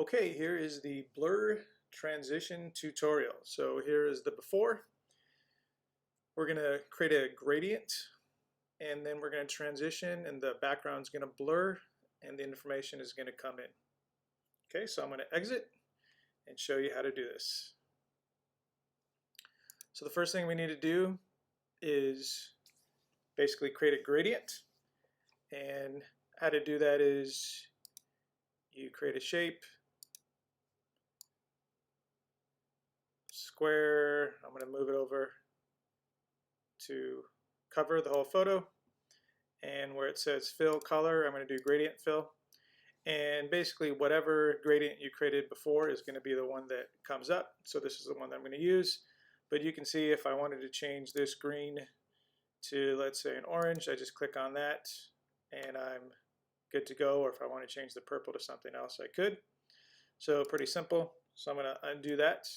Okay, here is the blur transition tutorial. So here is the before. We're going to create a gradient, and then we're going to transition, and the background is going to blur, and the information is going to come in. Okay, so I'm going to exit and show you how to do this. So the first thing we need to do is basically create a gradient, and how to do that is you create a shape, square. I'm going to move it over to cover the whole photo, and where it says fill color, I'm going to do gradient fill, and basically whatever gradient you created before is going to be the one that comes up. So this is the one that I'm going to use, but you can see if I wanted to change this green to, let's say, an orange, I just click on that and I'm good to go. Or if I want to change the purple to something else, I could. So pretty simple. So I'm going to undo that,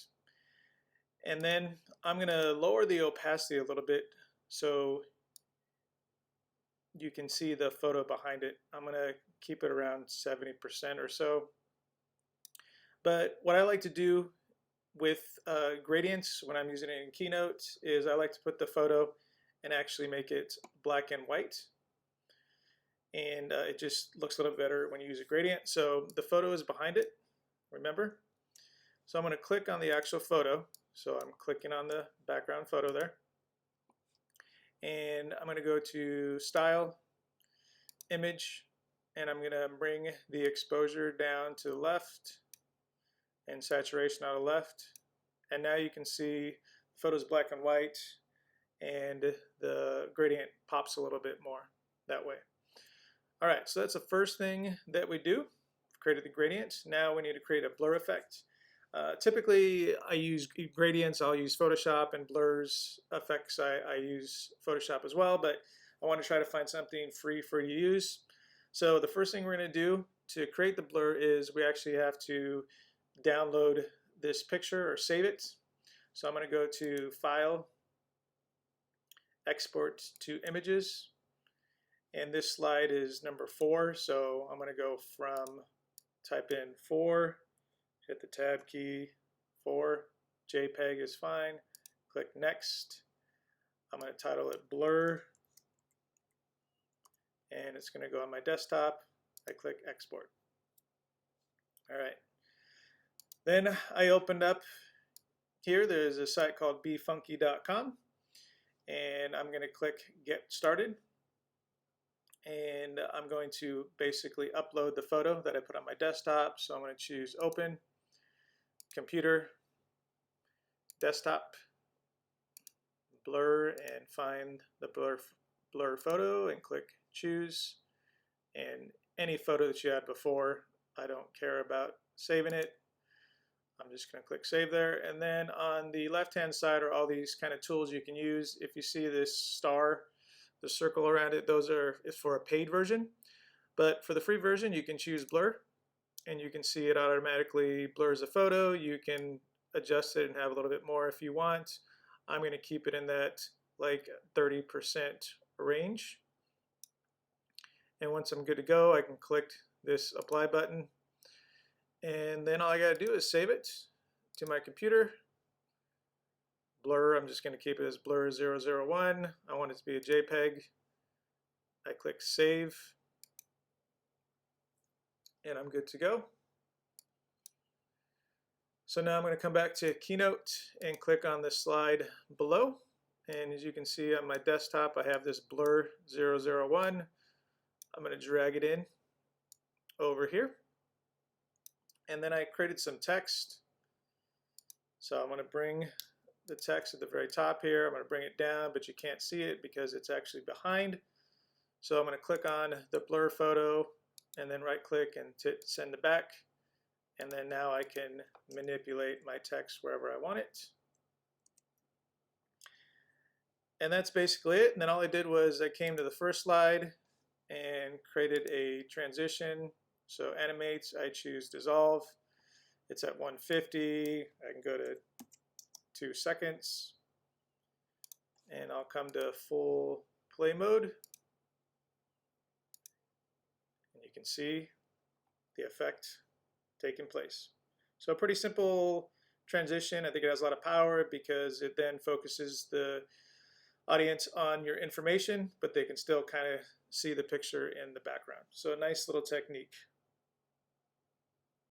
and then I'm going to lower the opacity a little bit so you can see the photo behind it. I'm going to keep it around 70% or so. But what I like to do with gradients when I'm using it in Keynote is I like to put the photo and actually make it black and white. And it just looks a little better when you use a gradient. So the photo is behind it, remember? So I'm going to click on the actual photo. So I'm clicking on the background photo there. And I'm going to go to Style, Image, and I'm going to bring the exposure down to the left and saturation on the left. And now you can see the photo's black and white, and the gradient pops a little bit more that way. All right, so that's the first thing that we do. We've created the gradient. Now we need to create a blur effect. Typically, I use gradients. I'll use Photoshop, and blurs effects. I use Photoshop as well, but I want to try to find something free for you to use. So the first thing we're going to do to create the blur is we actually have to download this picture or save it. So I'm going to go to File, Export to Images, and this slide is number 4. So I'm going to go from, type in 4, hit the tab key, 4, JPEG is fine, click Next. I'm going to title it Blur, and it's going to go on my desktop. I click Export. All right. Then I opened up here, there's a site called befunky.com, and I'm going to click Get Started. And I'm going to basically upload the photo that I put on my desktop. So I'm going to choose Open, Computer, Desktop, Blur, and find the blur photo and click Choose. And any photo that you had before, I don't care about saving it. I'm just going to click Save there. And then on the left-hand side are all these kind of tools you can use. If you see this star, the circle around it, those are for a paid version. But for the free version, you can choose Blur, and you can see it automatically blurs a photo. You can adjust it and have a little bit more if you want. I'm going to keep it in that like 30% range. And once I'm good to go, I can click this Apply button. And then all I got to do is save it to my computer. Blur, I'm just going to keep it as Blur 001. I want it to be a JPEG. I click Save, and I'm good to go. So now I'm going to come back to Keynote and click on the slide below. And as you can see on my desktop, I have this Blur 001. I'm going to drag it in over here. And then I created some text. So I'm going to bring the text at the very top here. I'm going to bring it down, but you can't see it because it's actually behind. So I'm going to click on the blur photo and then right click and send it back. And then now I can manipulate my text wherever I want it. And that's basically it. And then all I did was I came to the first slide and created a transition. So animates, I choose dissolve. It's at 150. I can go to 2 seconds. And I'll come to full play mode. And you can see the effect taking place. So a pretty simple transition. I think it has a lot of power because it then focuses the audience on your information, but they can still kind of see the picture in the background. So a nice little technique.